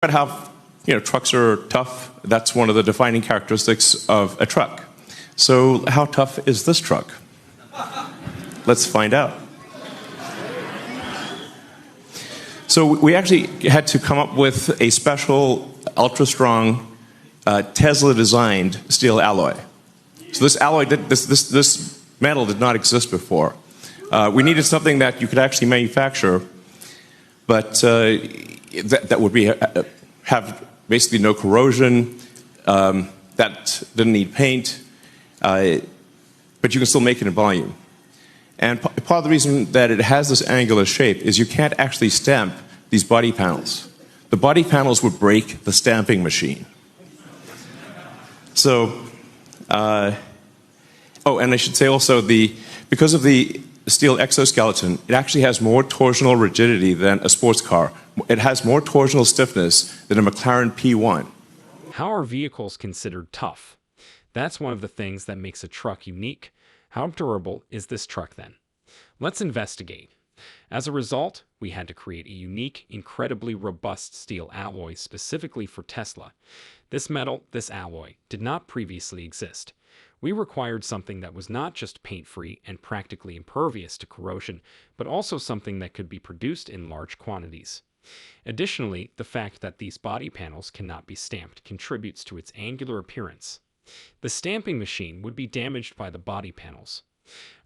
About how trucks are tough. That's one of the defining characteristics of a truck. So how tough is this truck? Let's find out. So we actually had to come up with a special ultra-strong Tesla-designed steel alloy. So this alloy, this metal did not exist before. We needed something that you could actually manufacture, but that would have basically no corrosion, that didn't need paint, but you can still make it in volume. And part of the reason that it has this angular shape is you can't actually stamp these body panels. The body panels would break the stamping machine. So, and I should say also, because of the steel exoskeleton, it actually has more torsional rigidity than a sports car. It has more torsional stiffness than a McLaren P1. How are vehicles considered tough? That's one of the things that makes a truck unique. How durable is this truck then? Let's investigate. As a result, we had to create a unique, incredibly robust steel alloy specifically for Tesla. This alloy, did not previously exist. We required something that was not just paint-free and practically impervious to corrosion, but also something that could be produced in large quantities. Additionally, the fact that these body panels cannot be stamped contributes to its angular appearance. The stamping machine would be damaged by the body panels.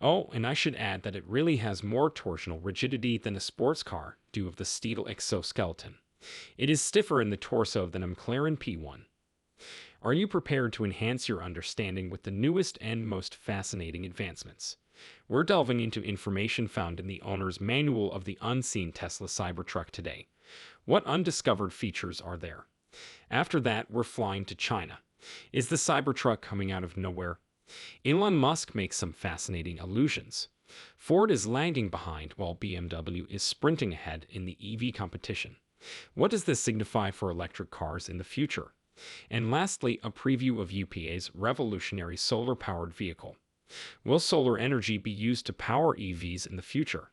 Oh, and I should add that it really has more torsional rigidity than a sports car due to the steel exoskeleton. It is stiffer in the torso than a McLaren P1. Are you prepared to enhance your understanding with the newest and most fascinating advancements? We're delving into information found in the owner's manual of the unseen Tesla Cybertruck today. What undiscovered features are there? After that, we're flying to China. Is the Cybertruck coming out of nowhere? Elon Musk makes some fascinating allusions. Ford is lagging behind while BMW is sprinting ahead in the EV competition. What does this signify for electric cars in the future? And lastly, a preview of UPA's revolutionary solar-powered vehicle. Will solar energy be used to power EVs in the future?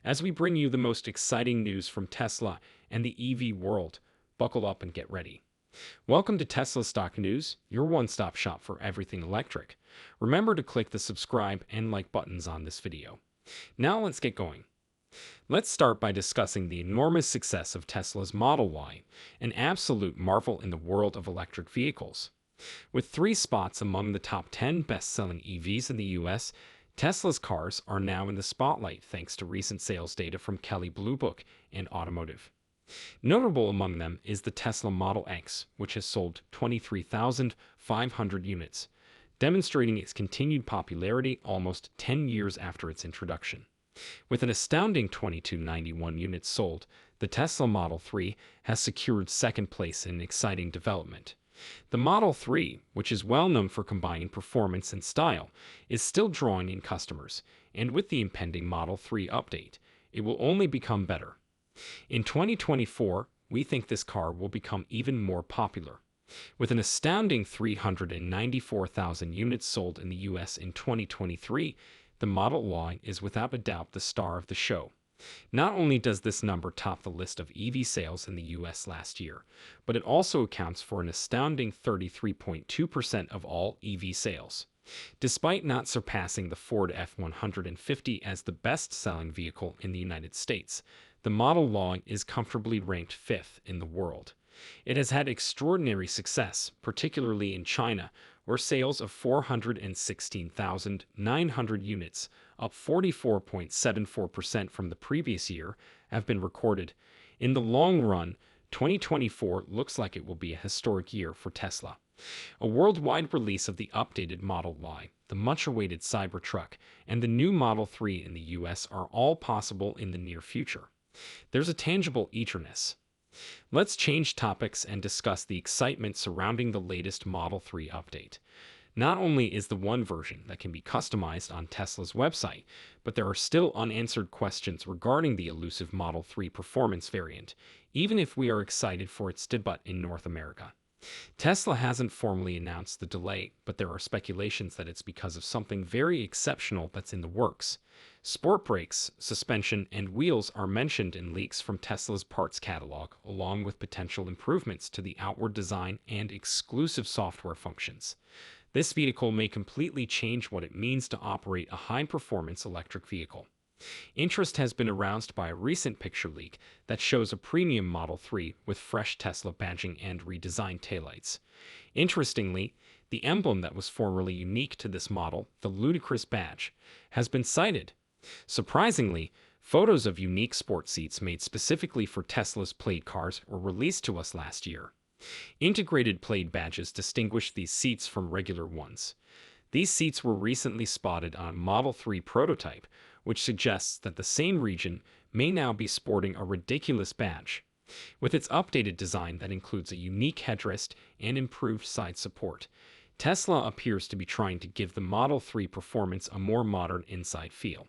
As we bring you the most exciting news from Tesla and the EV world, buckle up and get ready. Welcome to Tesla Stock News, your one-stop shop for everything electric. Remember to click the subscribe and like buttons on this video. Now let's get going. Let's start by discussing the enormous success of Tesla's Model Y, an absolute marvel in the world of electric vehicles. With 3 spots among the top 10 best-selling EVs in the US, Tesla's cars are now in the spotlight thanks to recent sales data from Kelley Blue Book and Automotive. Notable among them is the Tesla Model X, which has sold 23,500 units, demonstrating its continued popularity almost 10 years after its introduction. With an astounding 2,291 units sold, the Tesla Model 3 has secured second place in an exciting development. The Model 3, which is well known for combining performance and style, is still drawing in customers, and with the impending Model 3 update, it will only become better. In 2024, we think this car will become even more popular. With an astounding 394,000 units sold in the US in 2023, the Model Y is without a doubt the star of the show. Not only does this number top the list of EV sales in the US last year, but it also accounts for an astounding 33.2% of all EV sales. Despite not surpassing the Ford F-150 as the best-selling vehicle in the United States, the Model Y is comfortably ranked 5th in the world. It has had extraordinary success, particularly in China, where sales of 416,900 units, up 44.74% from the previous year, have been recorded. In the long run, 2024 looks like it will be a historic year for Tesla. A worldwide release of the updated Model Y, the much-awaited Cybertruck, and the new Model 3 in the US are all possible in the near future. There's a tangible eagerness. Let's change topics and discuss the excitement surrounding the latest Model 3 update. Not only is the one version that can be customized on Tesla's website, but there are still unanswered questions regarding the elusive Model 3 performance variant, even if we are excited for its debut in North America. Tesla hasn't formally announced the delay, but there are speculations that it's because of something very exceptional that's in the works. Sport brakes, suspension, and wheels are mentioned in leaks from Tesla's parts catalog, along with potential improvements to the outward design and exclusive software functions. This vehicle may completely change what it means to operate a high-performance electric vehicle. Interest has been aroused by a recent picture leak that shows a premium Model 3 with fresh Tesla badging and redesigned taillights. Interestingly, the emblem that was formerly unique to this model, the ludicrous badge, has been cited. Surprisingly, photos of unique sport seats made specifically for Tesla's Plaid cars were released to us last year. Integrated Plaid badges distinguish these seats from regular ones. These seats were recently spotted on a Model 3 prototype, which suggests that the same region may now be sporting a ridiculous badge. With its updated design that includes a unique headrest and improved side support, Tesla appears to be trying to give the Model 3 performance a more modern inside feel.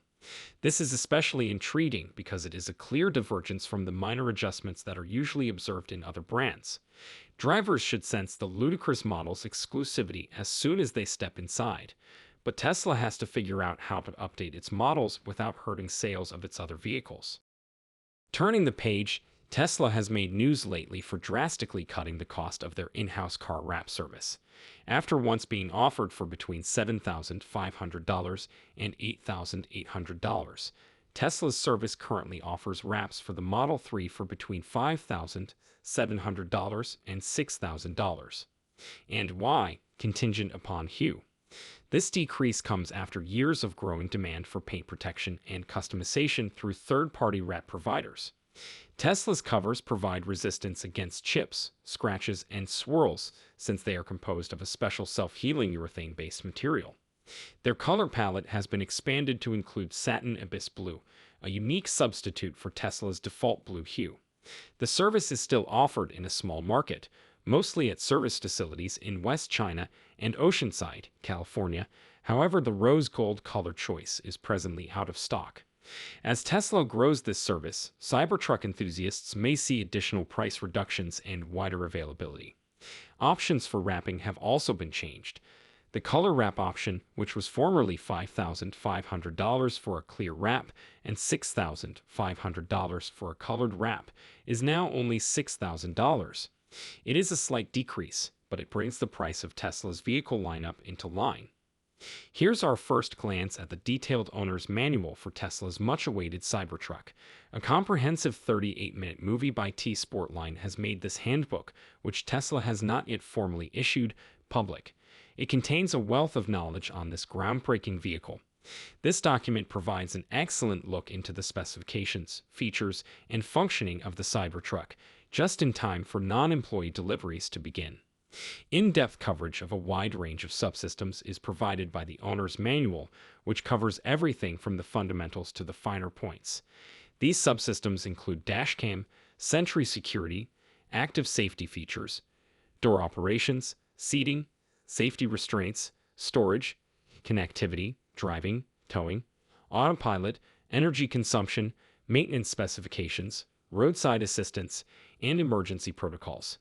This is especially intriguing because it is a clear divergence from the minor adjustments that are usually observed in other brands. Drivers should sense the ludicrous model's exclusivity as soon as they step inside, but Tesla has to figure out how to update its models without hurting sales of its other vehicles. Turning the page, Tesla has made news lately for drastically cutting the cost of their in-house car wrap service. After once being offered for between $7,500 and $8,800, Tesla's service currently offers wraps for the Model 3 for between $5,700 and $6,000. And why? Contingent upon hue. This decrease comes after years of growing demand for paint protection and customization through third-party wrap providers. Tesla's covers provide resistance against chips, scratches, and swirls since they are composed of a special self-healing urethane-based material. Their color palette has been expanded to include satin abyss blue, a unique substitute for Tesla's default blue hue. The service is still offered in a small market, mostly at service facilities in West China and Oceanside, California. However, the rose gold color choice is presently out of stock. As Tesla grows this service, Cybertruck enthusiasts may see additional price reductions and wider availability. Options for wrapping have also been changed. The color wrap option, which was formerly $5,500 for a clear wrap and $6,500 for a colored wrap, is now only $6,000. It is a slight decrease, but it brings the price of Tesla's vehicle lineup into line. Here's our first glance at the detailed owner's manual for Tesla's much-awaited Cybertruck. A comprehensive 38-minute movie by T-Sportline has made this handbook, which Tesla has not yet formally issued, public. It contains a wealth of knowledge on this groundbreaking vehicle. This document provides an excellent look into the specifications, features, and functioning of the Cybertruck, just in time for non-employee deliveries to begin. In-depth coverage of a wide range of subsystems is provided by the owner's manual, which covers everything from the fundamentals to the finer points. These subsystems include dashcam, Sentry security, active safety features, door operations, seating, safety restraints, storage, connectivity, driving, towing, autopilot, energy consumption, maintenance specifications, roadside assistance, and emergency protocols.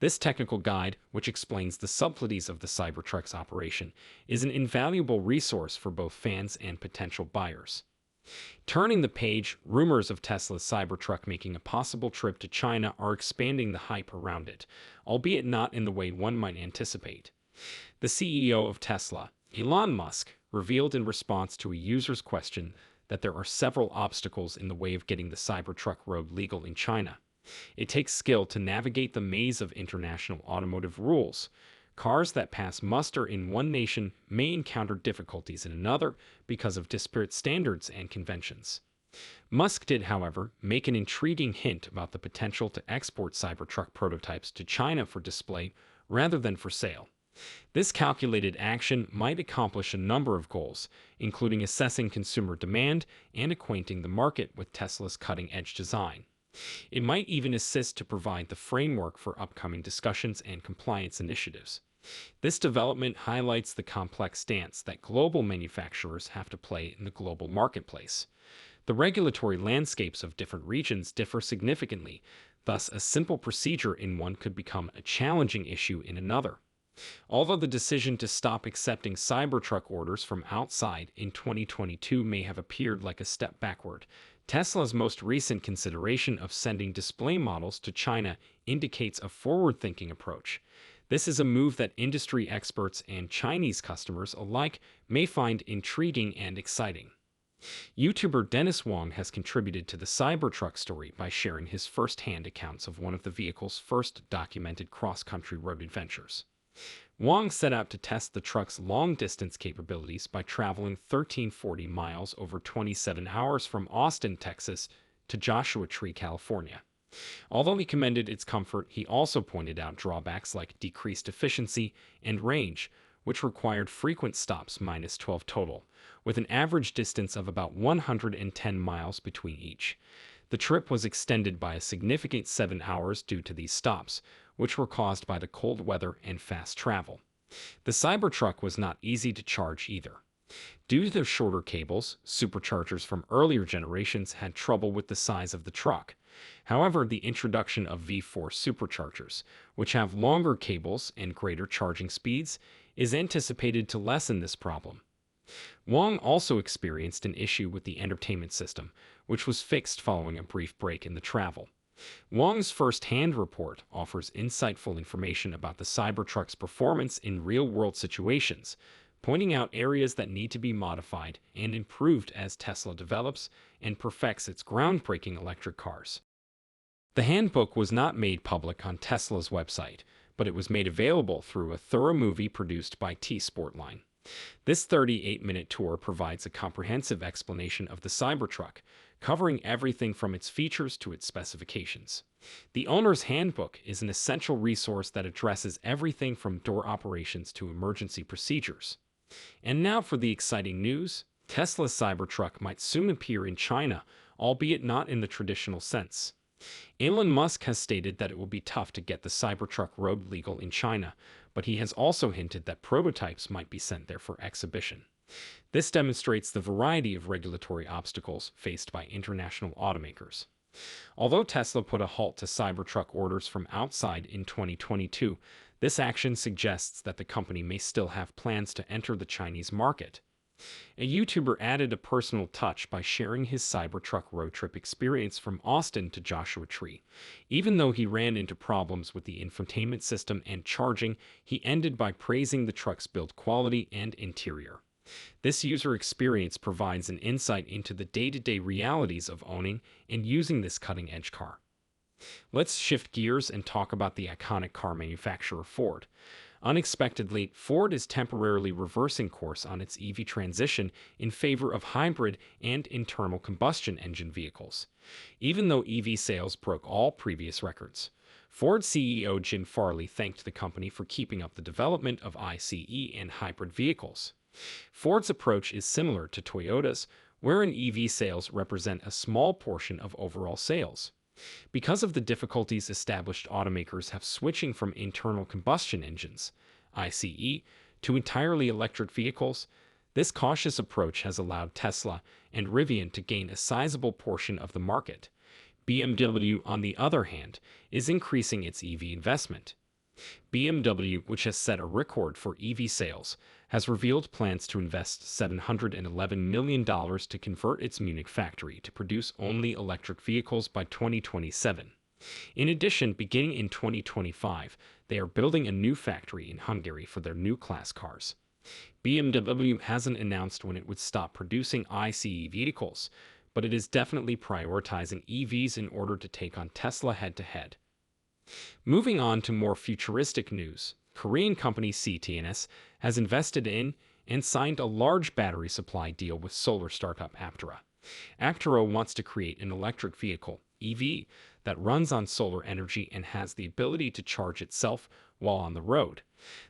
This technical guide, which explains the subtleties of the Cybertruck's operation, is an invaluable resource for both fans and potential buyers. Turning the page, rumors of Tesla's Cybertruck making a possible trip to China are expanding the hype around it, albeit not in the way one might anticipate. The CEO of Tesla, Elon Musk, revealed in response to a user's question that there are several obstacles in the way of getting the Cybertruck road legal in China. It takes skill to navigate the maze of international automotive rules. Cars that pass muster in one nation may encounter difficulties in another because of disparate standards and conventions. Musk did, however, make an intriguing hint about the potential to export Cybertruck prototypes to China for display rather than for sale. This calculated action might accomplish a number of goals, including assessing consumer demand and acquainting the market with Tesla's cutting-edge design. It might even assist to provide the framework for upcoming discussions and compliance initiatives. This development highlights the complex dance that global manufacturers have to play in the global marketplace. The regulatory landscapes of different regions differ significantly. Thus, a simple procedure in one could become a challenging issue in another. Although the decision to stop accepting Cybertruck orders from outside in 2022 may have appeared like a step backward, Tesla's most recent consideration of sending display models to China indicates a forward-thinking approach. This is a move that industry experts and Chinese customers alike may find intriguing and exciting. YouTuber Dennis Wong has contributed to the Cybertruck story by sharing his first-hand accounts of one of the vehicle's first documented cross-country road adventures. Wong set out to test the truck's long-distance capabilities by traveling 1,340 miles over 27 hours from Austin, Texas, to Joshua Tree, California. Although he commended its comfort, he also pointed out drawbacks like decreased efficiency and range, which required frequent stops minus 12 total, with an average distance of about 110 miles between each. The trip was extended by a significant 7 hours due to these stops, which were caused by the cold weather and fast travel. The Cybertruck was not easy to charge either. Due to their shorter cables, superchargers from earlier generations had trouble with the size of the truck. However, the introduction of V4 superchargers, which have longer cables and greater charging speeds, is anticipated to lessen this problem. Wong also experienced an issue with the entertainment system, which was fixed following a brief break in the travel. Wong's first-hand report offers insightful information about the Cybertruck's performance in real-world situations, pointing out areas that need to be modified and improved as Tesla develops and perfects its groundbreaking electric cars. The handbook was not made public on Tesla's website, but it was made available through a thorough movie produced by T-Sportline. This 38-minute tour provides a comprehensive explanation of the Cybertruck, covering everything from its features to its specifications. The owner's handbook is an essential resource that addresses everything from door operations to emergency procedures. And now for the exciting news. Tesla's Cybertruck might soon appear in China, albeit not in the traditional sense. Elon Musk has stated that it will be tough to get the Cybertruck road legal in China, but he has also hinted that prototypes might be sent there for exhibition. This demonstrates the variety of regulatory obstacles faced by international automakers. Although Tesla put a halt to Cybertruck orders from outside in 2022, this action suggests that the company may still have plans to enter the Chinese market. A YouTuber added a personal touch by sharing his Cybertruck road trip experience from Austin to Joshua Tree. Even though he ran into problems with the infotainment system and charging, he ended by praising the truck's build quality and interior. This user experience provides an insight into the day-to-day realities of owning and using this cutting-edge car. Let's shift gears and talk about the iconic car manufacturer Ford. Unexpectedly, Ford is temporarily reversing course on its EV transition in favor of hybrid and internal combustion engine vehicles. Even though EV sales broke all previous records, Ford CEO Jim Farley thanked the company for keeping up the development of ICE and hybrid vehicles. Ford's approach is similar to Toyota's, wherein EV sales represent a small portion of overall sales. Because of the difficulties established automakers have switching from internal combustion engines, ICE, to entirely electric vehicles, this cautious approach has allowed Tesla and Rivian to gain a sizable portion of the market. BMW, on the other hand, is increasing its EV investment. BMW, which has set a record for EV sales, has revealed plans to invest $711 million to convert its Munich factory to produce only electric vehicles by 2027. In addition, beginning in 2025, they are building a new factory in Hungary for their new class cars. BMW hasn't announced when it would stop producing ICE vehicles, but it is definitely prioritizing EVs in order to take on Tesla head-to-head. Moving on to more futuristic news, Korean company CTNS has invested in and signed a large battery supply deal with solar startup Aptera. Aptera wants to create an electric vehicle, EV, that runs on solar energy and has the ability to charge itself while on the road.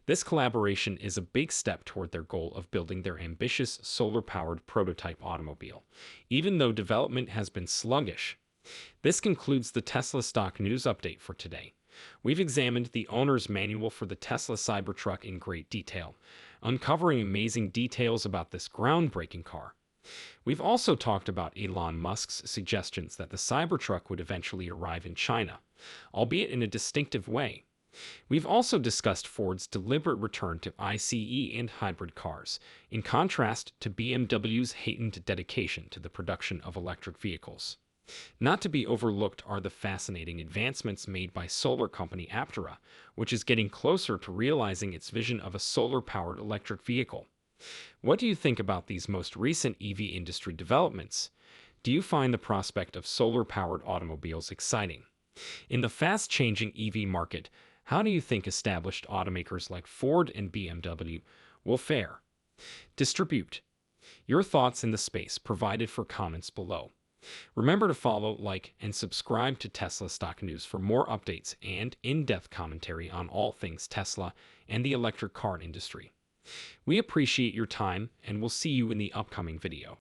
This collaboration is a big step toward their goal of building their ambitious solar-powered prototype automobile, even though development has been sluggish. This concludes the Tesla stock news update for today. We've examined the owner's manual for the Tesla Cybertruck in great detail, uncovering amazing details about this groundbreaking car. We've also talked about Elon Musk's suggestions that the Cybertruck would eventually arrive in China, albeit in a distinctive way. We've also discussed Ford's deliberate return to ICE and hybrid cars, in contrast to BMW's heightened dedication to the production of electric vehicles. Not to be overlooked are the fascinating advancements made by solar company Aptera, which is getting closer to realizing its vision of a solar-powered electric vehicle. What do you think about these most recent EV industry developments? Do you find the prospect of solar-powered automobiles exciting? In the fast-changing EV market, how do you think established automakers like Ford and BMW will fare? Distribute your thoughts in the space provided for comments below. Remember to follow, like, and subscribe to Tesla Stock News for more updates and in-depth commentary on all things Tesla and the electric car industry. We appreciate your time, and we'll see you in the upcoming video.